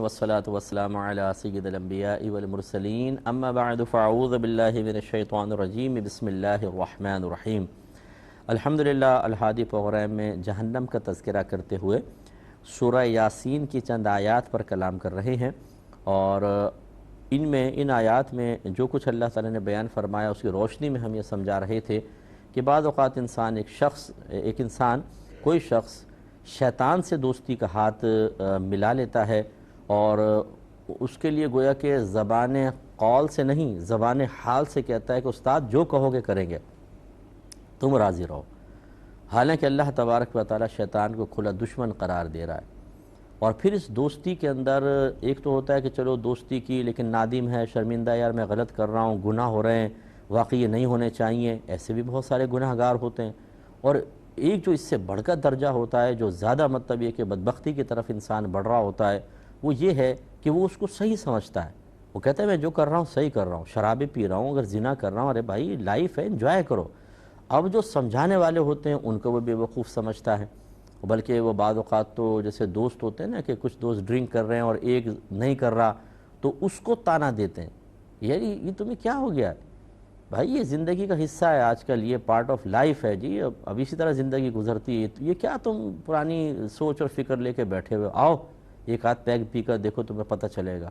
والصلاة والسلام على سید الانبیاء والمرسلین اما بعد فاعوذ باللہ من الشیطان الرجیم بسم اللہ الرحمن الرحیم۔ الحمدللہ الحادی پروگرام میں جہنم کا تذکرہ کرتے ہوئے سورہ یاسین کی چند آیات پر کلام کر رہے ہیں، اور ان آیات میں جو کچھ اللہ تعالیٰ نے بیان فرمایا اس کی روشنی میں ہم یہ سمجھا رہے تھے کہ بعض اوقات ایک انسان کوئی شخص شیطان سے دوستی کا ہاتھ ملا لیتا ہے، اور اس کے لیے گویا کہ زبان قول سے نہیں زبان حال سے کہتا ہے کہ استاد جو کہو گے کریں گے، تم راضی رہو، حالانکہ اللہ تبارک و تعالیٰ شیطان کو کھلا دشمن قرار دے رہا ہے۔ اور پھر اس دوستی کے اندر ایک تو ہوتا ہے کہ چلو دوستی کی لیکن نادم ہے، شرمندہ، یار میں غلط کر رہا ہوں، گناہ ہو رہے ہیں، واقعی یہ نہیں ہونے چاہیے، ایسے بھی بہت سارے گناہ گار ہوتے ہیں۔ اور ایک جو اس سے بڑھ کر درجہ ہوتا ہے، جو زیادہ مطلب یہ کہ بدبختی کی طرف انسان بڑھ رہا ہوتا ہے، وہ یہ ہے کہ وہ اس کو صحیح سمجھتا ہے۔ وہ کہتا ہے میں جو کر رہا ہوں صحیح کر رہا ہوں، شرابیں پی رہا ہوں، اگر زنا کر رہا ہوں، ارے بھائی لائف ہے، انجوائے کرو۔ اب جو سمجھانے والے ہوتے ہیں ان کو وہ بے وقوف سمجھتا ہے، بلکہ وہ بعض اوقات تو جیسے دوست ہوتے ہیں نا کہ کچھ دوست ڈرنک کر رہے ہیں اور ایک نہیں کر رہا تو اس کو تانا دیتے ہیں، یعنی یہ تمہیں کیا ہو گیا ہے بھائی، یہ زندگی کا حصہ ہے، آج کل یہ پارٹ آف لائف ہے جی، اب اسی طرح زندگی گزرتی ہے، یہ کیا تم پرانی سوچ اور فکر لے کے بیٹھے ہوئے، آؤ ایک آدھ پیگ پی کر دیکھو تمہیں پتہ چلے گا۔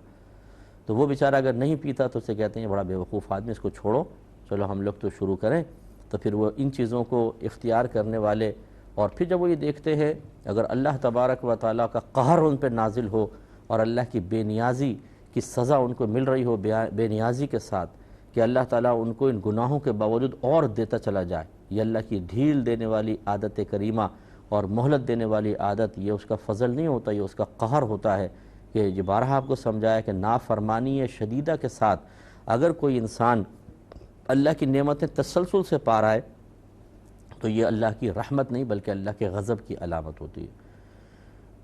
تو وہ بیچارہ اگر نہیں پیتا تو اسے کہتے ہیں بڑا بے وقوف آدمی، اس کو چھوڑو، چلو ہم لوگ تو شروع کریں۔ تو پھر وہ ان چیزوں کو اختیار کرنے والے، اور پھر جب وہ یہ دیکھتے ہیں اگر اللہ تبارک و تعالیٰ کا قہر ان پہ نازل ہو اور اللہ کی بے نیازی کی سزا ان کو مل رہی ہو بے نیازی کے ساتھ، کہ اللہ تعالیٰ ان کو ان گناہوں کے باوجود اور دیتا چلا جائے، یہ اللہ کی ڈھیل دینے والی عادت کریمہ اور مہلت دینے والی عادت، یہ اس کا فضل نہیں ہوتا، یہ اس کا قہر ہوتا ہے۔ کہ یہ بارہا آپ کو سمجھایا کہ نافرمانی شدیدہ کے ساتھ اگر کوئی انسان اللہ کی نعمتیں تسلسل سے پا رہا ہے تو یہ اللہ کی رحمت نہیں بلکہ اللہ کے غضب کی علامت ہوتی ہے۔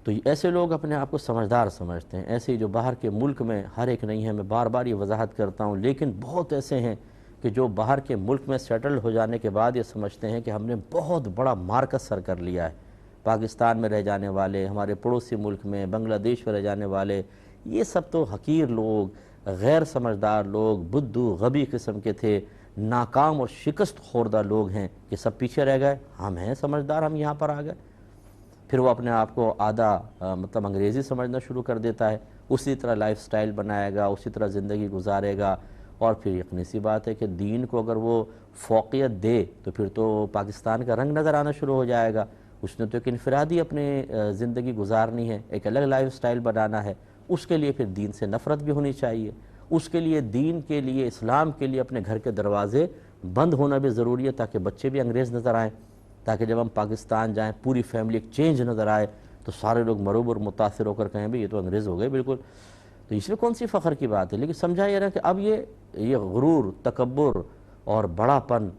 تو ایسے لوگ اپنے آپ کو سمجھدار سمجھتے ہیں، ایسے ہی جو باہر کے ملک میں، ہر ایک نہیں ہے، میں بار بار یہ وضاحت کرتا ہوں، لیکن بہت ایسے ہیں کہ جو باہر کے ملک میں سیٹل ہو جانے کے بعد یہ سمجھتے ہیں کہ ہم نے بہت بڑا مارکس سر کر لیا ہے۔ پاکستان میں رہ جانے والے، ہمارے پڑوسی ملک میں، بنگلہ دیش میں رہ جانے والے، یہ سب تو حقیر لوگ، غیر سمجھدار لوگ، بدھو غبی قسم کے تھے، ناکام اور شکست خوردہ لوگ ہیں کہ سب پیچھے رہ گئے، ہم ہیں سمجھدار، ہم یہاں پر آ گئے۔ پھر وہ اپنے آپ کو آدھا مطلب انگریزی سمجھنا شروع کر دیتا ہے، اسی طرح لائف سٹائل بنائے گا، اسی طرح زندگی گزارے گا، اور پھر یقینی سی بات ہے کہ دین کو اگر وہ فوقیت دے تو پھر تو پاکستان کا رنگ نظر آنا شروع ہو جائے گا۔ اس نے تو ایک انفرادی اپنے زندگی گزارنی ہے، ایک الگ لائف سٹائل بنانا ہے، اس کے لیے پھر دین سے نفرت بھی ہونی چاہیے، اس کے لیے دین کے لیے، اسلام کے لیے اپنے گھر کے دروازے بند ہونا بھی ضروری ہے تاکہ بچے بھی انگریز نظر آئیں، تاکہ جب ہم پاکستان جائیں پوری فیملی ایک چینج نظر آئے تو سارے لوگ مروب اور متاثر ہو کر کہیں بھی یہ تو انگریز ہو گئے بالکل۔ تو اس میں کون سی فخر کی بات ہے، لیکن سمجھا یہ رہا کہ اب یہ غرور، تکبر اور بڑا پن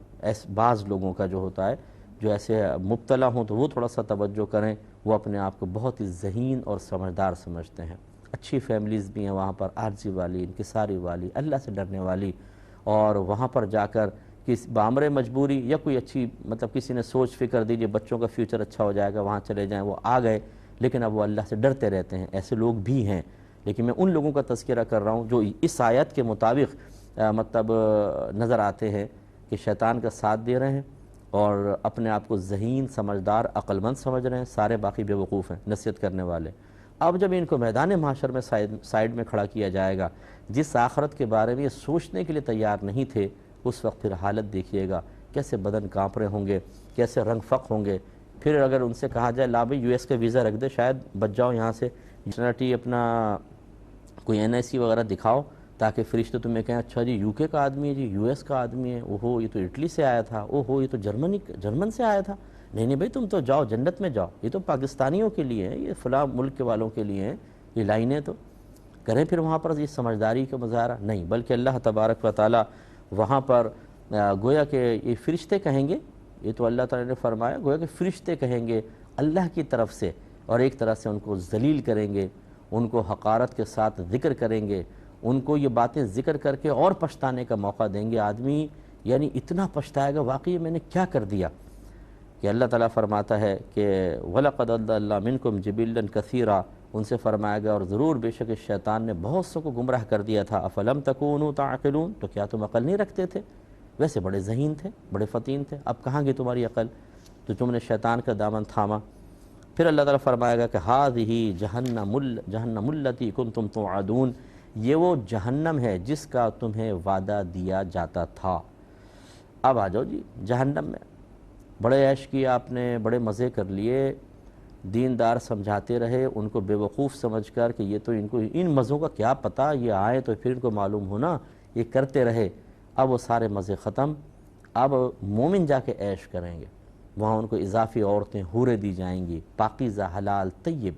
بعض لوگوں کا جو ہوتا ہے، جو ایسے مبتلا ہوں تو وہ تھوڑا سا توجہ کریں، وہ اپنے آپ کو بہت ہی ذہین اور سمجھدار سمجھتے ہیں۔ اچھی فیملیز بھی ہیں وہاں پر، عاجزی والی، انکساری والی، اللہ سے ڈرنے والی، اور وہاں پر جا کر بامر مجبوری یا کوئی اچھی مطلب کسی نے سوچ فکر دیجئے بچوں کا فیوچر اچھا ہو جائے گا وہاں چلے جائیں، وہ آ گئے لیکن اب وہ اللہ سے ڈرتے رہتے ہیں، ایسے لوگ بھی ہیں۔ لیکن میں ان لوگوں کا تذکرہ کر رہا ہوں جو اس آیت کے مطابق مطلب نظر آتے ہیں کہ شیطان کا ساتھ دے رہے ہیں اور اپنے آپ کو ذہین، سمجھدار، عقل مند سمجھ رہے ہیں، سارے باقی بے وقوف ہیں نصیحت کرنے والے۔ اب جب ان کو میدان محشر میں سائیڈ میں کھڑا کیا جائے گا، جس آخرت کے بارے میں یہ سوچنے کے لیے تیار نہیں تھے، اس وقت پھر حالت دیکھیے گا، کیسے بدن کانپ رہے ہوں گے، کیسے رنگ فق ہوں گے۔ پھر اگر ان سے کہا جائے لا بھائی یو ایس کا ویزا رکھ دے، شاید بچ جاؤ یہاں سے، اپنا کوئی NIC وغیرہ دکھاؤ تاکہ فرشتے تمہیں کہیں اچھا جی UK کا آدمی ہے، جی US کا آدمی ہے، اوہو یہ تو اٹلی سے آیا تھا، اوہو یہ تو جرمن سے آیا تھا، نہیں بھائی تم تو جاؤ جنت میں جاؤ، یہ تو پاکستانیوں کے لیے ہے، یہ فلاں ملک کے والوں کے لیے ہیں، یہ لائنیں تو کریں پھر وہاں پر یہ سمجھداری کا مظاہرہ نہیں، بلکہ اللہ تبارک و تعالیٰ وہاں پر گویا کہ یہ فرشتے کہیں گے، یہ تو اللہ تعالیٰ نے فرمایا گویا کہ فرشتے کہیں گے اللہ کی طرف سے، اور ایک طرح سے ان کو ذلیل کریں گے، ان کو حقارت کے ساتھ ذکر کریں گے، ان کو یہ باتیں ذکر کر کے اور پچھتانے کا موقع دیں گے۔ آدمی یعنی اتنا پچھتائے گا واقعی میں نے کیا کر دیا، کہ اللہ تعالیٰ فرماتا ہے کہ وَلَقَدْ أَضَلَّ مِنْكُمْ جِبِلًّا كَثِيرًا ان سے فرمایا گیا اور ضرور بے شک اس شیطان نے بہت سو کو گمراہ کر دیا تھا، افلم تکونوا تعقلون، تو کیا تم عقل نہیں رکھتے تھے؟ ویسے بڑے ذہین تھے، بڑے فطین تھے، اب کہاں گئی تمہاری عقل؟ تو تم نے شیطان کا دامن تھاما۔ پھر اللہ تعالیٰ فرمائے گا کہ ہذہ جہنم التی کنتم توعدون، یہ وہ جہنم ہے جس کا تمہیں وعدہ دیا جاتا تھا۔ اب آ جاؤ جی جہنم میں، بڑے عیش کیے آپ نے، بڑے مزے کر لیے، دیندار سمجھاتے رہے ان کو بے وقوف سمجھ کر کہ یہ تو ان مزوں کا کیا پتہ، یہ آئے تو پھر ان کو معلوم ہونا، یہ کرتے رہے۔ اب وہ سارے مزے ختم، اب مومن جا کے عیش کریں گے، وہاں ان کو اضافی عورتیں حوریں دی جائیں گی، پاکیزہ حلال طیب،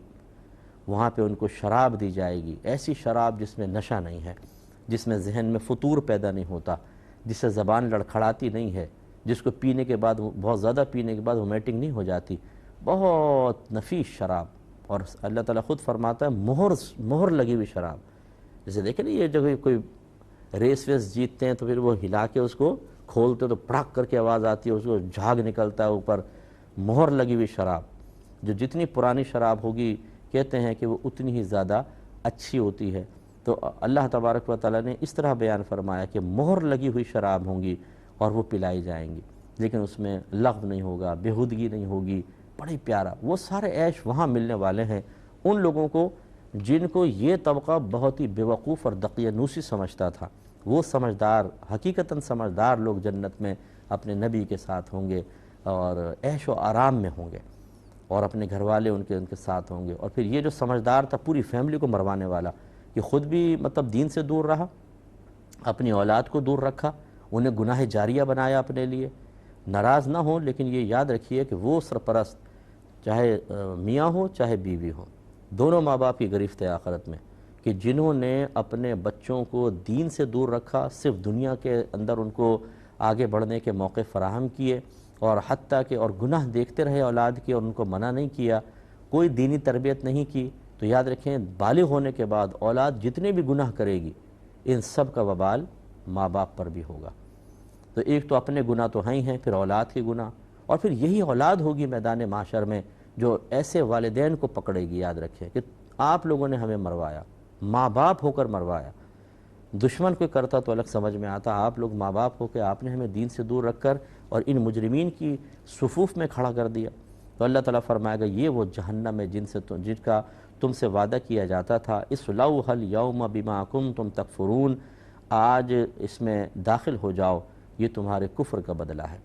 وہاں پہ ان کو شراب دی جائے گی، ایسی شراب جس میں نشہ نہیں ہے، جس میں ذہن میں فطور پیدا نہیں ہوتا، جس سے زبان لڑکھڑاتی نہیں ہے، جس کو پینے کے بعد بہت زیادہ پینے کے بعد ومیٹنگ نہیں ہو جاتی، بہت نفیس شراب۔ اور اللہ تعالیٰ خود فرماتا ہے مہر لگی ہوئی شراب، جیسے دیکھیں نا یہ جو کوئی ریس ویس جیتتے ہیں تو پھر وہ ہلا کے اس کو کھولتے تو پڑک کر کے آواز آتی ہے، اس کو جھاگ نکلتا ہے اوپر، مہر لگی ہوئی شراب، جو جتنی پرانی شراب ہوگی کہتے ہیں کہ وہ اتنی ہی زیادہ اچھی ہوتی ہے۔ تو اللہ تبارک و تعالیٰ نے اس طرح بیان فرمایا کہ مہر لگی ہوئی شراب ہوں گی اور وہ پلائی جائیں گی، لیکن اس میں لغو نہیں ہوگا، بےہودگی نہیں ہوگی، بڑی پیارا۔ وہ سارے عیش وہاں ملنے والے ہیں ان لوگوں کو جن کو یہ طبقہ بہت ہی بیوقوف اور دقیانوسی سمجھتا تھا۔ وہ سمجھدار، حقیقتاً سمجھدار لوگ جنت میں اپنے نبی کے ساتھ ہوں گے اور عیش و آرام میں ہوں گے، اور اپنے گھر والے ان کے ساتھ ہوں گے۔ اور پھر یہ جو سمجھدار تھا پوری فیملی کو مروانے والا، کہ خود بھی مطلب دین سے دور رہا، اپنی اولاد کو دور رکھا، انہیں گناہ جاریہ بنایا اپنے لیے، ناراض نہ ہوں، لیکن یہ یاد رکھیے کہ وہ سرپرست چاہے میاں ہو چاہے بیوی ہو، دونوں ماں باپ کی گرفت ہے آخرت میں، کہ جنہوں نے اپنے بچوں کو دین سے دور رکھا، صرف دنیا کے اندر ان کو آگے بڑھنے کے موقع فراہم کیے، اور حتیٰ کہ اور گناہ دیکھتے رہے اولاد کی اور ان کو منع نہیں کیا، کوئی دینی تربیت نہیں کی، تو یاد رکھیں بالغ ہونے کے بعد اولاد جتنے بھی گناہ کرے گی ان سب کا وبال ماں باپ پر بھی ہوگا۔ تو ایک تو اپنے گناہ تو ہیں ہی ہیں، پھر اولاد کے گناہ، اور پھر یہی اولاد ہوگی میدان معاشر میں جو ایسے والدین کو پکڑے گی۔ یاد رکھیں کہ آپ لوگوں نے ہمیں مروایا، ماں باپ ہو کر مروایا، دشمن کوئی کرتا تو الگ سمجھ میں آتا، آپ لوگ ماں باپ ہو کے آپ نے ہمیں دین سے دور رکھ کر اور ان مجرمین کی صفوف میں کھڑا کر دیا۔ تو اللہ تعالیٰ فرمائے گا یہ وہ جہنم ہے جن کا تم سے وعدہ کیا جاتا تھا، اصلوھا الیوم بما کنتم تکفرون، آج اس میں داخل ہو جاؤ، یہ تمہارے کفر کا بدلہ ہے۔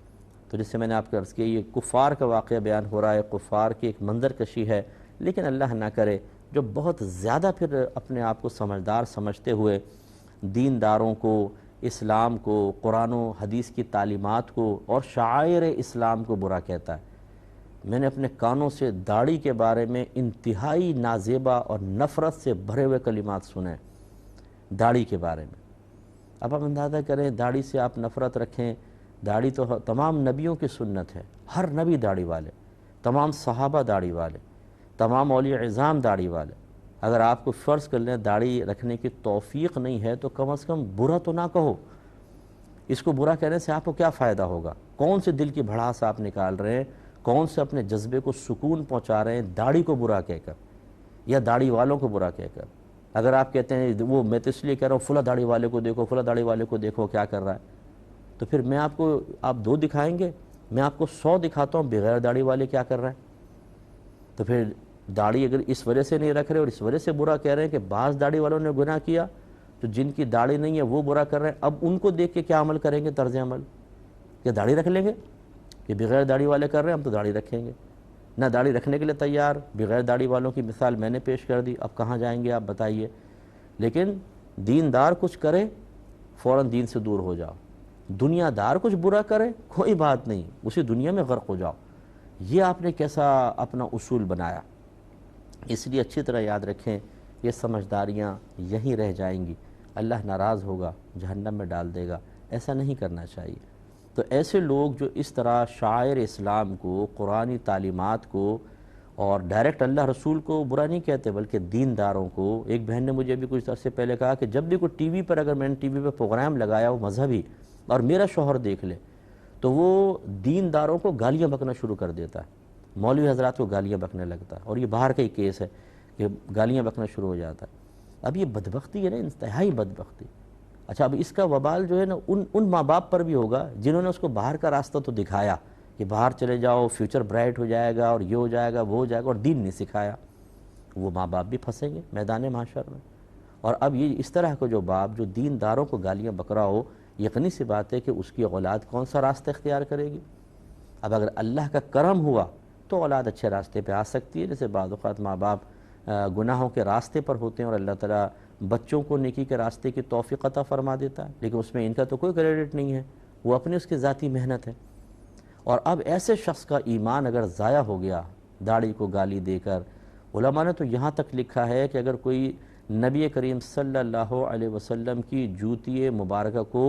تو جس سے میں نے آپ کو عرض کیا یہ کفار کا واقعہ بیان ہو رہا ہے، کفار کی ایک منظر کشی ہے، لیکن اللہ نہ کرے جو بہت زیادہ پھر اپنے آپ کو سمجھدار سمجھتے ہوئے دینداروں کو، اسلام کو، قرآن و حدیث کی تعلیمات کو اور شعائر اسلام کو برا کہتا ہے۔ میں نے اپنے کانوں سے داڑھی کے بارے میں انتہائی نازیبا اور نفرت سے بھرے ہوئے کلمات سنے، داڑھی کے بارے میں۔ اب آپ اندازہ کریں داڑھی سے آپ نفرت رکھیں، داڑھی تو تمام نبیوں کی سنت ہے، ہر نبی داڑھی والے، تمام صحابہ داڑھی والے، تمام اولیاء اعظام داڑھی والے۔ اگر آپ کو فرض کر لیں داڑھی رکھنے کی توفیق نہیں ہے تو کم از کم برا تو نہ کہو۔ اس کو برا کہنے سے آپ کو کیا فائدہ ہوگا؟ کون سے دل کی بھڑاس آپ نکال رہے ہیں؟ کون سے اپنے جذبے کو سکون پہنچا رہے ہیں داڑھی کو برا کہہ کر یا داڑھی والوں کو برا کہہ کر؟ اگر آپ کہتے ہیں وہ میں تو اس لیے کہہ رہا ہوں فلاں داڑھی والے کو دیکھو، فلاں داڑھی والے کو دیکھو کیا کر رہا ہے، تو پھر میں آپ کو، آپ 2 دکھائیں گے، میں آپ کو 100 دکھاتا ہوں بغیر داڑھی والے کیا کر رہے ہیں۔ تو پھر داڑھی اگر اس وجہ سے نہیں رکھ رہے اور اس وجہ سے برا کہہ رہے ہیں کہ بعض داڑھی والوں نے گناہ کیا تو جن کی داڑھی نہیں ہے وہ برا کر رہے ہیں، اب ان کو دیکھ کے کیا عمل کریں گے؟ طرز عمل کہ داڑھی رکھ لیں گے کہ بغیر داڑھی والے کر رہے ہیں ہم تو داڑھی رکھیں گے، نہ داڑھی رکھنے کے لیے تیار، بغیر داڑھی والوں کی مثال میں نے پیش کر دی، اب کہاں جائیں گے آپ بتائیے؟ لیکن دیندار کچھ کرے فوراً دین سے دور ہو جاؤ، دنیا دار کچھ برا کرے کوئی بات نہیں، اسی دنیا میں غرق ہو جاؤ۔ یہ آپ نے کیسا اپنا اصول بنایا؟ اس لیے اچھی طرح یاد رکھیں یہ سمجھداریاں یہیں رہ جائیں گی، اللہ ناراض ہوگا، جہنم میں ڈال دے گا، ایسا نہیں کرنا چاہیے۔ تو ایسے لوگ جو اس طرح شاعر اسلام کو، قرآنی تعلیمات کو اور ڈائریکٹ اللہ رسول کو برا نہیں کہتے بلکہ دینداروں کو، ایک بہن نے مجھے بھی کچھ عرصے پہلے کہا کہ جب بھی کوئی ٹی وی پر، اگر میں نے ٹی وی پہ پروگرام لگایا وہ مذہبی اور میرا شوہر دیکھ لے تو وہ دینداروں کو گالیاں بکنا شروع کر دیتا ہے، مولوی حضرات کو گالیاں بکنے لگتا ہے، اور یہ باہر کا ہی کیس ہے کہ گالیاں بکنا شروع ہو جاتا ہے۔ اب یہ بدبختی ہے نا، انتہائی بدبختی۔ اچھا اب اس کا وبال جو ہے نا ان ماں باپ پر بھی ہوگا جنہوں نے اس کو باہر کا راستہ تو دکھایا کہ باہر چلے جاؤ، فیوچر برائٹ ہو جائے گا اور یہ ہو جائے گا وہ ہو جائے گا، اور دین نہیں سکھایا۔ وہ ماں باپ بھی پھنسیں گے میدان محشر میں۔ اور اب یہ اس طرح کا جو باپ جو دینداروں کو گالیاں بک رہا ہو، یقینی سی بات ہے کہ اس کی اولاد کون سا راستہ اختیار کرے گی۔ اب اگر اللہ کا کرم ہوا تو اولاد اچھے راستے پہ آ سکتی ہے، جیسے بعض اوقات ماں باپ گناہوں کے راستے پر ہوتے ہیں اور اللہ تعالیٰ بچوں کو نیکی کے راستے کی توفیق عطا فرما دیتا ہے، لیکن اس میں ان کا تو کوئی کریڈٹ نہیں ہے، وہ اپنی اس کی ذاتی محنت ہے۔ اور اب ایسے شخص کا ایمان اگر ضائع ہو گیا داڑھی کو گالی دے کر، علماء نے تو یہاں تک لکھا ہے کہ اگر کوئی نبی کریم صلی اللہ علیہ وسلم کی جوتی مبارکہ کو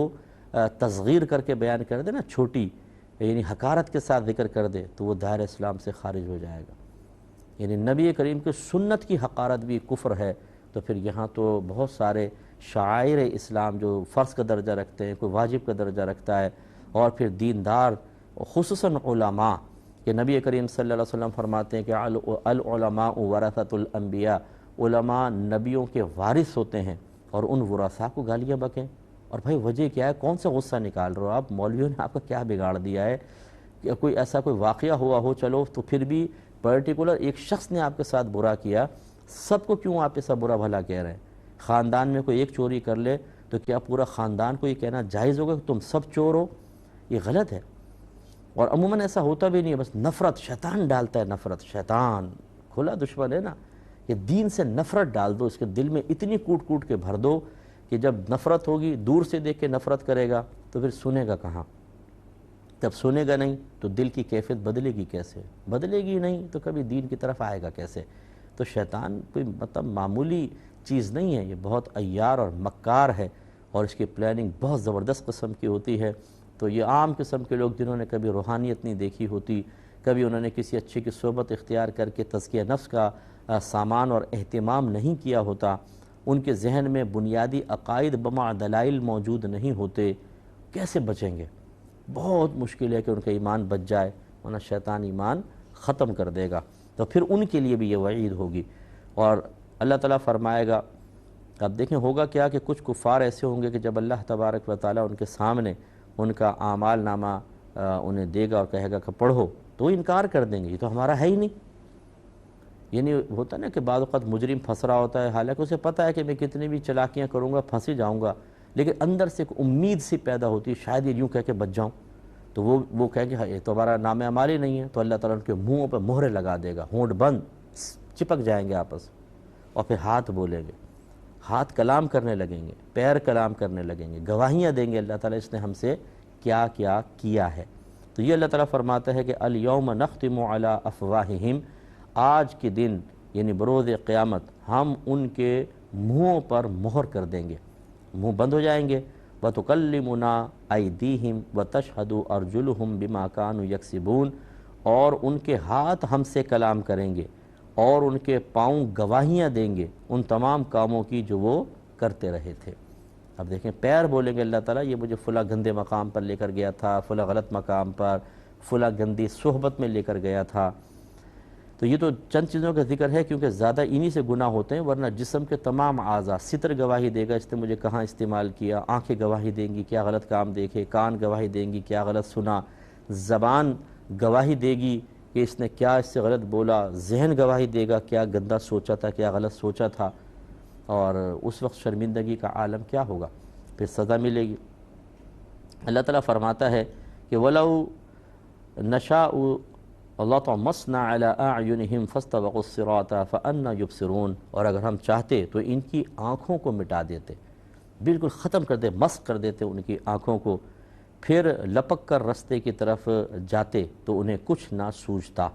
تصغیر کر کے بیان کر دے نا، چھوٹی یعنی حقارت کے ساتھ ذکر کر دے، تو وہ دائرہ اسلام سے خارج ہو جائے گا۔ یعنی نبی کریم کی سنت کی حقارت بھی کفر ہے، تو پھر یہاں تو بہت سارے شعائر اسلام جو فرض کا درجہ رکھتے ہیں، کوئی واجب کا درجہ رکھتا ہے، اور پھر دیندار خصوصاً علماء، کہ نبی کریم صلی اللہ علیہ وسلم فرماتے ہیں کہ العلماء ورثۃ الانبیاء، علماء نبیوں کے وارث ہوتے ہیں، اور ان ورثاء کو گالیاں بکیں۔ اور بھائی وجہ کیا ہے؟ کون سا غصہ نکال رہے ہو آپ؟ مولویوں نے آپ کا کیا بگاڑ دیا ہے؟ کہ کوئی ایسا کوئی واقعہ ہوا ہو چلو، تو پھر بھی پرٹیکولر ایک شخص نے آپ کے ساتھ برا کیا، سب کو کیوں آپ ایسا برا بھلا کہہ رہے ہیں؟ خاندان میں کوئی ایک چوری کر لے تو کیا پورا خاندان کو یہ کہنا جائز ہوگا کہ تم سب چور ہو؟ یہ غلط ہے۔ اور عموماً ایسا ہوتا بھی نہیں ہے، بس نفرت شیطان ڈالتا ہے، نفرت شیطان کھلا دشمن ہے نا، کہ دین سے نفرت ڈال دو، اس کے دل میں اتنی کوٹ کوٹ کے بھر دو کہ جب نفرت ہوگی دور سے دیکھ کے نفرت کرے گا تو پھر سنے گا کہاں؟ جب سنے گا نہیں تو دل کی کیفیت بدلے گی کیسے؟ بدلے گی نہیں تو کبھی دین کی طرف آئے گا کیسے؟ تو شیطان کوئی معمولی چیز نہیں ہے، یہ بہت عیار اور مکار ہے، اور اس کی پلاننگ بہت زبردست قسم کی ہوتی ہے۔ تو یہ عام قسم کے لوگ جنہوں نے کبھی روحانیت نہیں دیکھی ہوتی، کبھی انہوں نے کسی اچھے کی صحبت اختیار کر کے تزکیہ نفس کا سامان اور اہتمام نہیں کیا ہوتا، ان کے ذہن میں بنیادی عقائد بما دلائل موجود نہیں ہوتے، کیسے بچیں گے؟ بہت مشکل ہے کہ ان کا ایمان بچ جائے، ورنہ شیطان ایمان ختم کر دے گا۔ تو پھر ان کے لیے بھی یہ وعید ہوگی، اور اللہ تعالیٰ فرمائے گا، اب دیکھیں ہوگا کیا کہ کچھ کفار ایسے ہوں گے کہ جب اللہ تبارک و تعالیٰ ان کے سامنے ان کا اعمال نامہ انہیں دے گا اور کہے گا کہ پڑھو، تو انکار کر دیں گے، یہ تو ہمارا ہے ہی نہیں۔ یعنی ہوتا ہے نا کہ بعض اوقات مجرم پھنس رہا ہوتا ہے، حالانکہ اسے پتہ ہے کہ میں کتنی بھی چلاکیاں کروں گا پھنس ہی جاؤں گا، لیکن اندر سے ایک امید سی پیدا ہوتی ہے شاید یہ یوں کہہ کے بچ جاؤں، تو وہ کہیں کہ یہ تو ہمارا نام اعمال ہی نہیں ہے، تو اللہ تعالیٰ ان کے منہوں پہ مہرے لگا دے گا، ہونٹ بند، چپک جائیں گے آپس، اور پھر ہاتھ بولیں گے، ہاتھ کلام کرنے لگیں گے، پیر کلام کرنے لگیں گے، گواہیاں دیں گے اللہ تعالیٰ اس نے ہم سے کیا کیا کیا ہے۔ تو یہ اللہ تعالیٰ فرماتا ہے کہ الیوم نختم علی افواہہم، آج کے دن یعنی بروز قیامت ہم ان کے منہوں پر مہر کر دیں گے، منہ بند ہو جائیں گے، وَتُكَلِّمُنَا أَيْدِيهِمْ وَتَشْهَدُ أَرْجُلُهُمْ بِمَا كَانُوا يَكْسِبُونَ، اور ان کے ہاتھ ہم سے کلام کریں گے اور ان کے پاؤں گواہیاں دیں گے ان تمام کاموں کی جو وہ کرتے رہے تھے۔ اب دیکھیں پیر بولیں گے اللہ تعالیٰ یہ مجھے فلاں گندے مقام پر لے کر گیا تھا، فلاں غلط مقام پر، فلاں گندی صحبت میں لے کر گیا تھا۔ تو یہ تو چند چیزوں کا ذکر ہے کیونکہ زیادہ انہی سے گناہ ہوتے ہیں، ورنہ جسم کے تمام اعضاء، ستر گواہی دے گا اس نے مجھے کہاں استعمال کیا، آنکھیں گواہی دیں گی کیا غلط کام دیکھے، کان گواہی دیں گی کیا غلط سنا، زبان گواہی دے گی کہ اس نے کیا اس سے غلط بولا، ذہن گواہی دے گا کیا گندہ سوچا تھا کیا غلط سوچا تھا، اور اس وقت شرمندگی کا عالم کیا ہوگا، پھر سزا ملے گی۔ اللہ تعالیٰ فرماتا ہے کہ وَلَوْ نَشَاءُ لَطَمَسْنَا عَلَىٰ أَعْيُنِهِمْ فَاسْتَبَقُوا الصِّرَاطَ فَأَنَّىٰ يُبْصِرُونَ، اور اگر ہم چاہتے تو ان کی آنکھوں کو مٹا دیتے، بالکل ختم کر دے، مسخ کر دیتے ان کی آنکھوں کو، پھر لپک کر رستے کی طرف جاتے تو انہیں کچھ نہ سوجتا،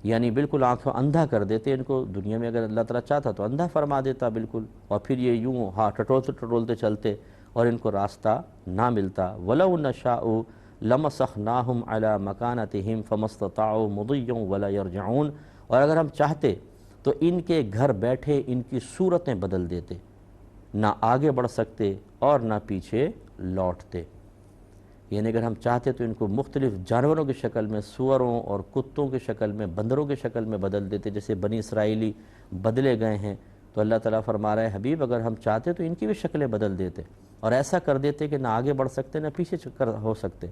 یعنی بالکل آنکھوں اندھا کر دیتے ان کو، دنیا میں اگر اللہ تعالیٰ چاہتا تو اندھا فرما دیتا بالکل، اور پھر یہ یوں ٹٹولتے ٹٹولتے چلتے اور ان کو راستہ نہ ملتا۔ وَلَوْ نَشَاءُ لَمَسَخْنَاهُمْ عَلَىٰ مَكَانَتِهِمْ فَمَا اسْتَطَاعُوا مُضِيًّا وَلَا يَرْجِعُونَ، اور اگر ہم چاہتے تو ان کے گھر بیٹھے ان کی صورتیں بدل دیتے، نہ آگے بڑھ سکتے اور نہ پیچھے لوٹتے، یعنی اگر ہم چاہتے تو ان کو مختلف جانوروں کی شکل میں، سوروں اور کتوں کی شکل میں، بندروں کی شکل میں بدل دیتے، جیسے بنی اسرائیلی بدلے گئے ہیں، تو اللہ تعالیٰ فرما رہا ہے حبیب اگر ہم چاہتے تو ان کی بھی شکلیں بدل دیتے اور ایسا کر دیتے کہ نہ آگے بڑھ سکتے نہ پیچھے ہو سکتے۔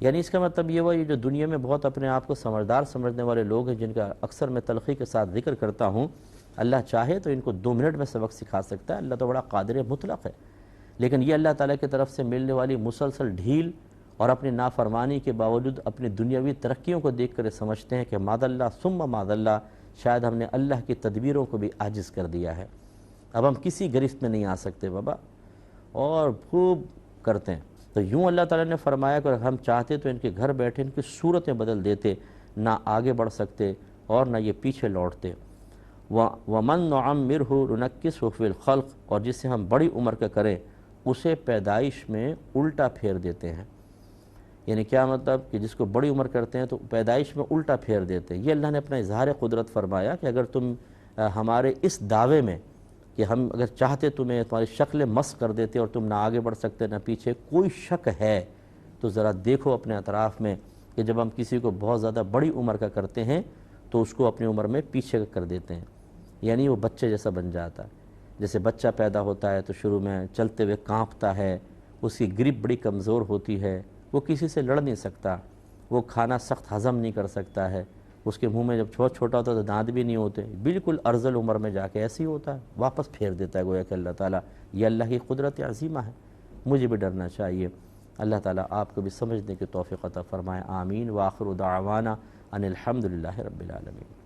یعنی اس کا مطلب یہ ہوا، یہ جو دنیا میں بہت اپنے آپ کو سمجھدار سمجھنے والے لوگ ہیں جن کا اکثر میں تلخی کے ساتھ ذکر کرتا ہوں، اللہ چاہے تو ان کو 2 منٹ میں سبق سکھا سکتا ہے، اللہ تو بڑا قادر مطلق ہے۔ لیکن یہ اللہ تعالیٰ کی طرف سے ملنے والی مسلسل ڈھیل اور اپنی نافرمانی کے باوجود اپنی دنیاوی ترقیوں کو دیکھ کر سمجھتے ہیں کہ معاذ اللہ ثم معاذ اللہ، شاید ہم نے اللہ کی تدبیروں کو بھی عاجز کر دیا ہے، اب ہم کسی گرفت میں نہیں آ سکتے بابا، اور خوب کرتے ہیں۔ تو یوں اللہ تعالیٰ نے فرمایا کہ اگر ہم چاہتے تو ان کے گھر بیٹھے ان کی صورتیں بدل دیتے، نہ آگے بڑھ سکتے اور نہ یہ پیچھے لوٹتے۔ وَمَن نُعَمِّرْهُ نُنَكِّسْهُ فِي الْخَلْقِ، اور جسے ہم بڑی عمر کا کریں اسے پیدائش میں الٹا پھیر دیتے ہیں۔ یعنی کیا مطلب کہ جس کو بڑی عمر کرتے ہیں تو پیدائش میں الٹا پھیر دیتے ہیں۔ یہ اللہ نے اپنا اظہار قدرت فرمایا کہ اگر تم ہمارے اس دعوے میں کہ ہم اگر چاہتے تمہیں تمہاری شکل مسخ کر دیتے اور تم نہ آگے بڑھ سکتے نہ پیچھے، کوئی شک ہے تو ذرا دیکھو اپنے اطراف میں کہ جب ہم کسی کو بہت زیادہ بڑی عمر کا کرتے ہیں تو اس کو اپنی عمر میں پیچھے کر دیتے ہیں، یعنی وہ بچے جیسا بن جاتا ہے۔ جیسے بچہ پیدا ہوتا ہے تو شروع میں چلتے ہوئے کانپتا ہے، اس کی گرپ بڑی کمزور ہوتی ہے، وہ کسی سے لڑ نہیں سکتا، وہ کھانا سخت ہضم نہیں کر سکتا ہے، اس کے منہ میں جب چھوٹا ہوتا ہے تو دانت بھی نہیں ہوتے، بالکل ارذل عمر میں جا کے ایسے ہی ہوتا ہے، واپس پھیر دیتا ہے گویا کہ اللہ تعالیٰ۔ یہ اللہ کی قدرت عظیمہ ہے، مجھے بھی ڈرنا چاہیے۔ اللہ تعالیٰ آپ کو بھی سمجھنے کی توفیق عطا فرمائے، آمین۔ وآخر دعوانا ان الحمد للہ رب العالمین۔